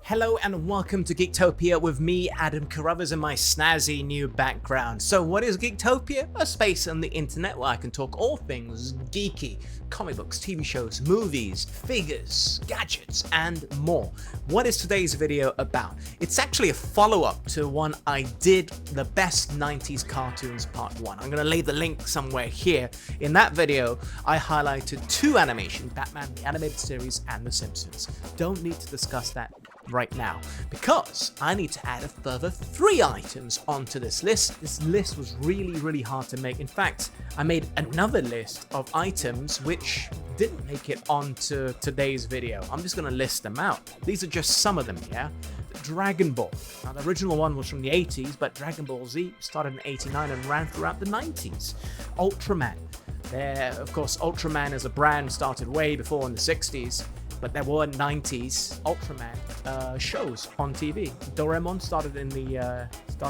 Hello and welcome to Geektopia with me, Adam Carruthers, and my snazzy new background. So what is Geektopia? A space on the internet where I can talk all things geeky, comic books, TV shows, movies, figures, gadgets, and more. What is today's video about? It's actually a follow-up to one I did, the best 90s cartoons part 1. I'm going to leave the link somewhere here. In that video, I highlighted two animations, Batman the Animated Series and The Simpsons. Don't need to discuss that right now because I need to add a further 3 items onto this list. This list was really hard to make. In fact, I made another list of items which didn't make it onto today's video. I'm just going to list them out. These are just some of them, yeah? Dragon Ball. Now, the original one was from the 80s, but Dragon Ball Z started in 89 and ran throughout the 90s. Ultraman. There, of course, Ultraman as a brand started way before in the 60s. But there were 90s Ultraman shows on TV. Doraemon started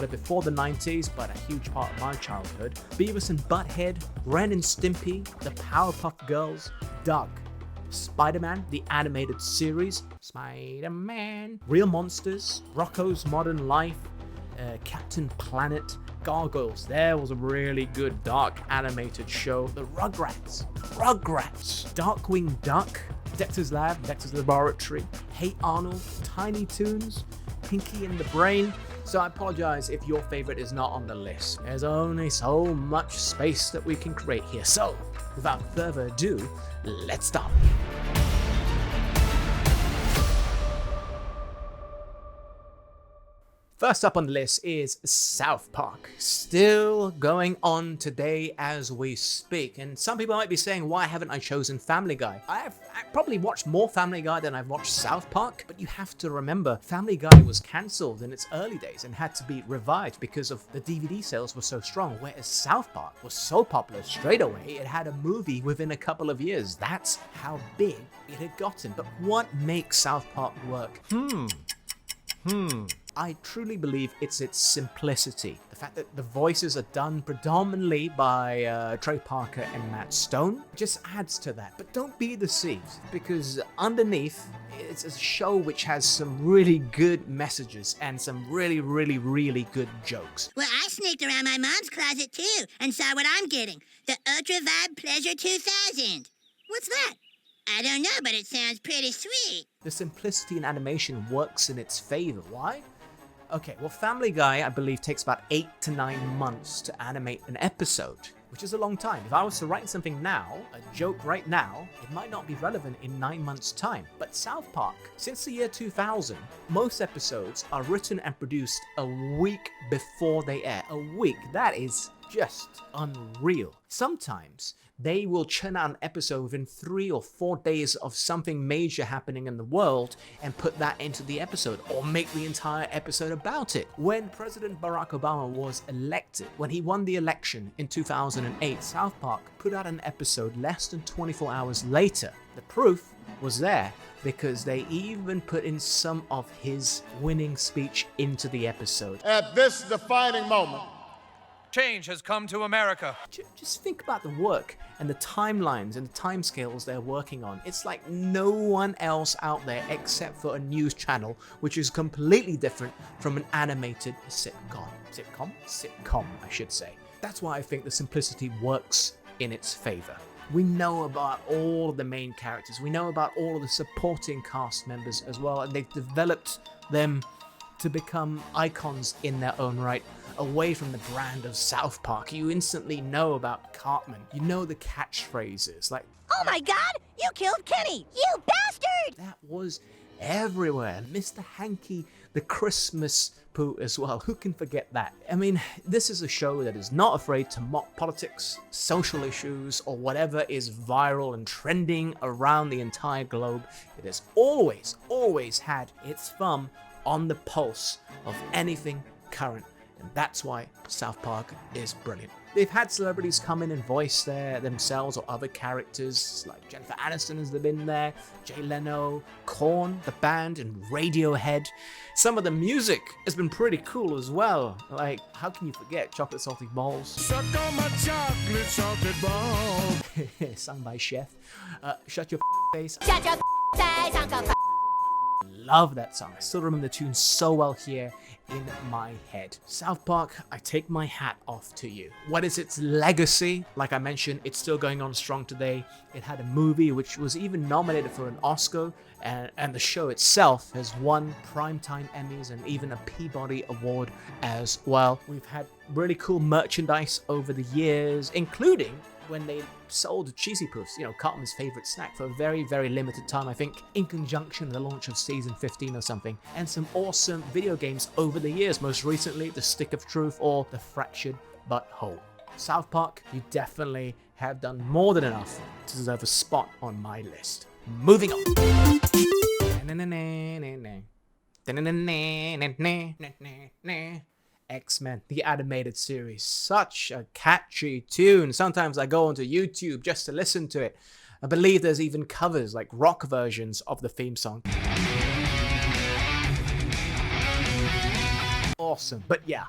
before the 90s, but a huge part of my childhood. Beavis and Butthead, Ren and Stimpy, the Powerpuff Girls, Doug, Spider-Man, the animated series, Spider-Man, Real Monsters, Rocko's Modern Life, Captain Planet, Gargoyles. There was a really good dark animated show. The Rugrats, Darkwing Duck, Dexter's Lab, Dexter's Laboratory, Hey Arnold, Tiny Toons, Pinky and the Brain. So I apologize if your favorite is not on the list. There's only so much space that we can create here. So without further ado, let's start. First up on the list is South Park, still going on today as we speak. And some people might be saying, why haven't I chosen Family Guy? I've probably watched more Family Guy than I've watched South Park, but you have to remember, Family Guy was cancelled in its early days and had to be revived because of the DVD sales were so strong, whereas South Park was so popular straight away, it had a movie within a couple of years. That's how big it had gotten. But what makes South Park work? I truly believe it's its simplicity. The fact that the voices are done predominantly by Trey Parker and Matt Stone just adds to that. But don't be deceived, because underneath, it's a show which has some really good messages and some really good jokes. Well, I sneaked around my mom's closet too and saw what I'm getting. The Ultra Vibe Pleasure 2000. What's that? I don't know, but it sounds pretty sweet. The simplicity in animation works in its favor. Why? Okay, well, Family Guy, I believe, takes about 8 to 9 months to animate an episode, which is a long time. If I was to write something now, a joke right now, it might not be relevant in 9 months' time. But South Park, since the year 2000, most episodes are written and produced a week before they air. A week, that is just unreal. Sometimes they will churn out an episode within 3 or 4 days of something major happening in the world and put that into the episode, or make the entire episode about it. When President Barack Obama was elected, when he won the election in 2008, South Park put out an episode less than 24 hours later. The proof was there because they even put in some of his winning speech into the episode. At this defining moment, change has come to America. Just think about the work and the timelines and the timescales they're working on. It's like no one else out there except for a news channel, which is completely different from an animated sitcom. Sitcom, I should say. That's why I think the simplicity works in its favor. We know about all of the main characters. We know about all of the supporting cast members as well, and they've developed them to become icons in their own right, away from the brand of South Park. You instantly know about Cartman. You know the catchphrases like, Oh my God! You killed Kenny! You bastard! that was everywhere. Mr. Hanky, the Christmas poo as well. Who can forget that? I mean, this is a show that is not afraid to mock politics, social issues, or whatever is viral and trending around the entire globe. It has always had its thumb on the pulse of anything current. And that's why South Park is brilliant. They've had celebrities come in and voice themselves or other characters, like Jennifer Aniston has been there, Jay Leno, Korn, the band, and Radiohead. Some of the music has been pretty cool as well. Like, how can you forget Chocolate Salty Balls? suck on my chocolate salted ball. Sung by Chef. Shut Your Face. Shut your face, Uncle love that song. I still remember the tune so well here in my head. South Park, I take my hat off to you. What is its legacy? Like I mentioned, it's still going on strong today. It had a movie which was even nominated for an Oscar, and the show itself has won Primetime Emmys and even a Peabody Award as well. We've had really cool merchandise over the years, including when they sold Cheesy Puffs, Cartman's favorite snack, for a very, very limited time, I think in conjunction with the launch of season 15 or something, and some awesome video games over the years, most recently The Stick of Truth or The Fractured But Whole. South Park, you definitely have done more than enough to deserve a spot on my list. Moving on. X-Men, the animated series. Such a catchy tune. Sometimes I go onto YouTube just to listen to it. I believe there's even covers, like rock versions of the theme song. Awesome. But yeah,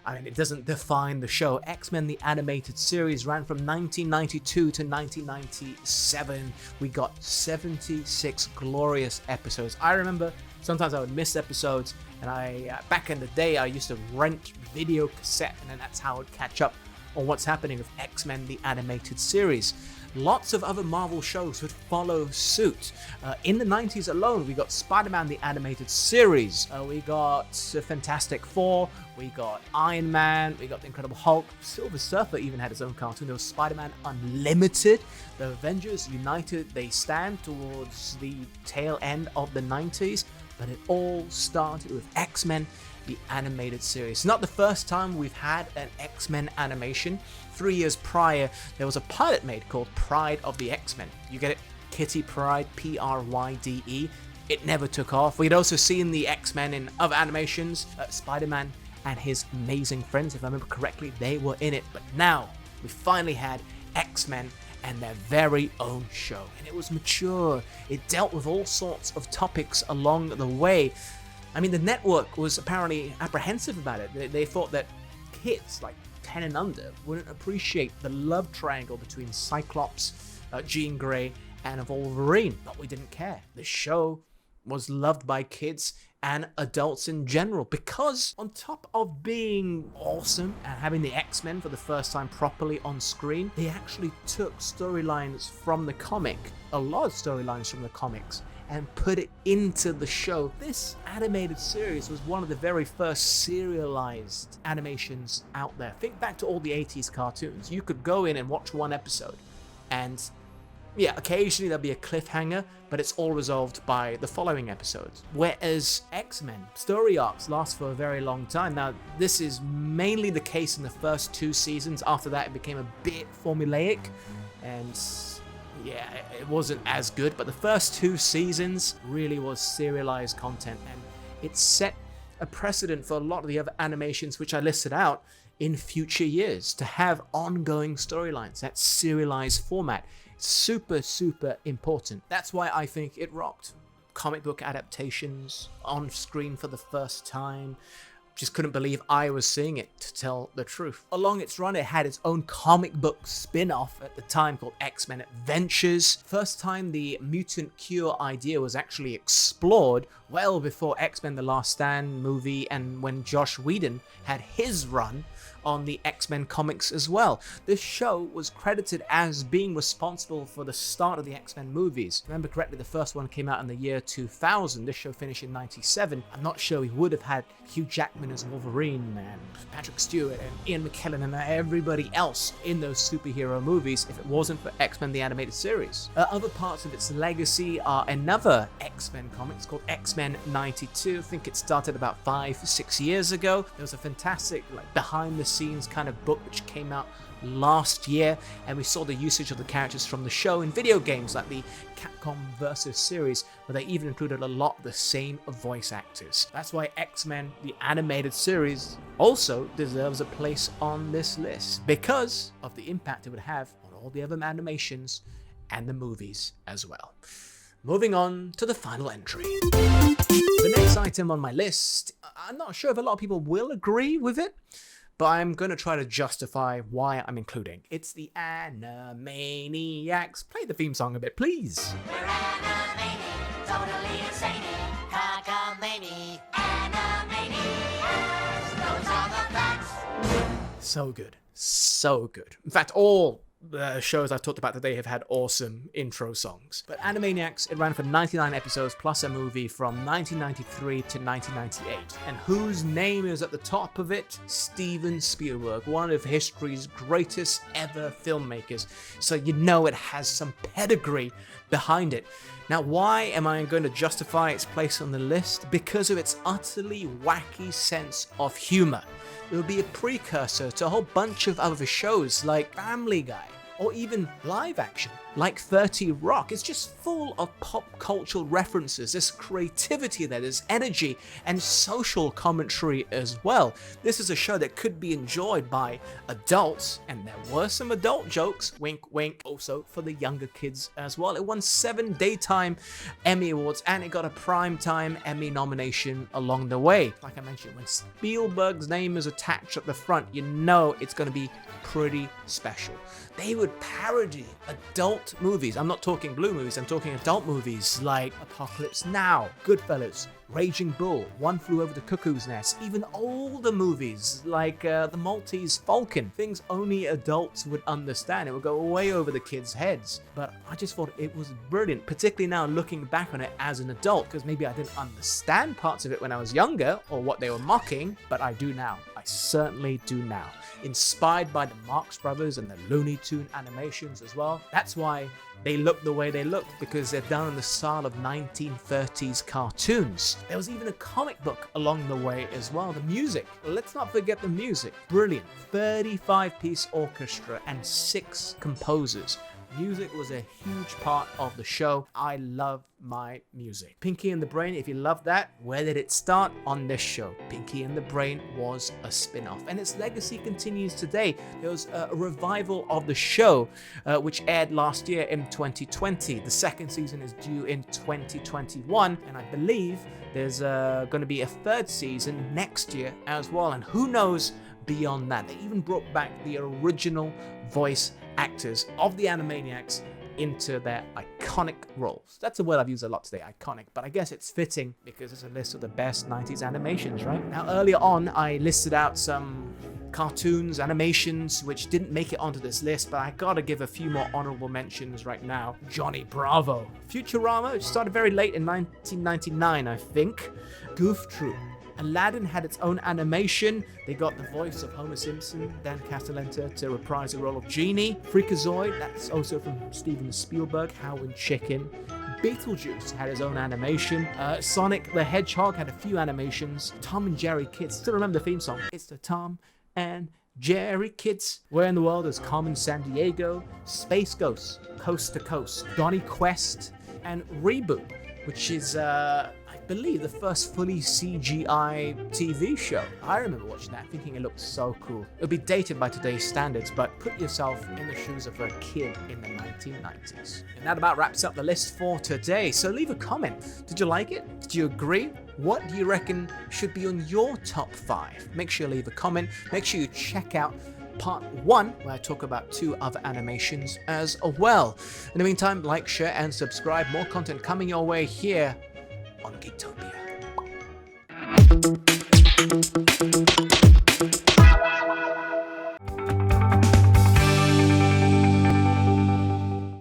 I mean, it doesn't define the show. X-Men, the animated series, ran from 1992 to 1997. We got 76 glorious episodes. I remember sometimes I would miss episodes, and back in the day, I used to rent video cassette, and then that's how I would catch up on what's happening with X-Men, the animated series. Lots of other Marvel shows would follow suit. In the 90s alone, we got Spider-Man, the animated series. We got Fantastic Four. We got Iron Man. We got the Incredible Hulk. Silver Surfer even had his own cartoon. There was Spider-Man Unlimited. The Avengers United, they stand towards the tail end of the 90s. But it all started with X-Men, the animated series. Not the first time we've had an X-Men animation. 3 years prior, there was a pilot made called Pride of the X-Men. You get it? Kitty Pryde, Pryde. It never took off. We'd also seen the X-Men in other animations. Spider-Man and his amazing friends, if I remember correctly, they were in it. But now, we finally had X-Men and their very own show. And it was mature. It dealt with all sorts of topics along the way. I mean, the network was apparently apprehensive about it. They thought that kids like 10 and under wouldn't appreciate the love triangle between Cyclops, Jean Grey, and Wolverine. But we didn't care. The show was loved by kids and adults in general, because on top of being awesome and having the X-Men for the first time properly on screen, they actually took storylines from the comic, a lot of storylines from the comics, and put it into the show. This animated series was one of the very first serialized animations out there. Think back to all the 80s cartoons. You could go in and watch one episode, and yeah, occasionally there'll be a cliffhanger, but it's all resolved by the following episodes. Whereas X-Men story arcs last for a very long time. Now, this is mainly the case in the first 2 seasons. After that, it became a bit formulaic, and yeah, it wasn't as good. But the first 2 seasons really was serialized content, and it set a precedent for a lot of the other animations which I listed out in future years to have ongoing storylines, that serialized format. Super, super important. That's why I think it rocked. Comic book adaptations on screen for the first time. Just couldn't believe I was seeing it, to tell the truth. Along its run, it had its own comic book spin-off at the time called X-Men Adventures. First time the mutant cure idea was actually explored, well before X-Men The Last Stand movie, and when Joss Whedon had his run on the X-Men comics as well. This show was credited as being responsible for the start of the X-Men movies. Remember correctly, the first one came out in the year 2000. This show finished in 97. I'm not sure we would have had Hugh Jackman as Wolverine and Patrick Stewart and Ian McKellen and everybody else in those superhero movies if it wasn't for X-Men the animated series. Other parts of its legacy are another X-Men comics called X-Men 92. I think it started about 5-6 years ago. There was a fantastic behind the scenes kind of book which came out last year, and we saw the usage of the characters from the show in video games like the Capcom Versus series, where they even included a lot of the same voice actors. That's why X-Men the animated series also deserves a place on this list, because of the impact it would have on all the other animations and the movies as well. Moving on to the final entry. The next item on my list, I'm not sure if a lot of people will agree with it, but I'm going to try to justify why I'm including. It's the Animaniacs. Play the theme song a bit, please. We're animated, totally insane. tiny Animaniacs. Those are the facts. So good. So good. In fact, all the shows I've talked about today have had awesome intro songs. But Animaniacs, it ran for 99 episodes plus a movie from 1993 to 1998. And whose name is at the top of it? Steven Spielberg, one of history's greatest ever filmmakers. So you know it has some pedigree behind it. Now, why am I going to justify its place on the list? Because of its utterly wacky sense of humor. It would be a precursor to a whole bunch of other shows like Family Guy, or even live action like 30 Rock. It's just full of pop cultural references. There's creativity there, there's energy and social commentary as well. This is a show that could be enjoyed by adults, and there were some adult jokes, wink wink, also for the younger kids as well. It won 7 daytime Emmy Awards, and it got a primetime Emmy nomination along the way. Like I mentioned, when Spielberg's name is attached at the front, you know it's going to be pretty special. They would parody adult movies. I'm not talking blue movies, I'm talking adult movies like Apocalypse Now, Goodfellas, Raging Bull, One Flew Over the Cuckoo's Nest, even older movies like The Maltese Falcon, things only adults would understand. It would go way over the kids' heads. But I just thought it was brilliant, particularly now looking back on it as an adult, because maybe I didn't understand parts of it when I was younger or what they were mocking, but I do now. I certainly do now. Inspired by the Marx Brothers and the Looney Tune animations as well. That's why they look the way they look, because they're done in the style of 1930s cartoons. There was even a comic book along the way as well. The music, let's not forget the music. Brilliant. 35-piece orchestra and 6 composers. Music was a huge part of the show. I love my music. Pinky and the Brain, if you love that, where did it start? On this show. Pinky and the Brain was a spin-off, and its legacy continues today. There was a revival of the show, which aired last year in 2020. The second season is due in 2021, and I believe there's going to be a 3rd season next year as well, and who knows beyond that. They even brought back the original voice actors of the Animaniacs into their iconic roles. That's a word I've used a lot today, iconic, but I guess it's fitting because it's a list of the best 90s animations, right? Now, earlier on, I listed out some cartoons, animations, which didn't make it onto this list, but I gotta give a few more honorable mentions right now. Johnny Bravo. Futurama, which started very late in 1999, I think. Goof Troop. Aladdin had its own animation. They got the voice of Homer Simpson, Dan Castellaneta, to reprise the role of Genie. Freakazoid, that's also from Steven Spielberg, Howlin' Chicken. Beetlejuice had his own animation. Sonic the Hedgehog had a few animations. Tom and Jerry Kids, still remember the theme song. It's the Tom and Jerry Kids. Where in the World is Carmen Sandiego? Space Ghost, Coast to Coast. Donny Quest, and Reboot, which is I believe the first fully CGI TV show. I remember watching that thinking it looked so cool. It'll be dated by today's standards, but put yourself in the shoes of a kid in the 1990s. And that about wraps up the list for today. So leave a comment. Did you like it? Did you agree? What do you reckon should be on your top 5? Make sure you leave a comment. Make sure you check out part 1, where I talk about 2 other animations as well. In the meantime, like, share, and subscribe. More content coming your way here on Geektopia.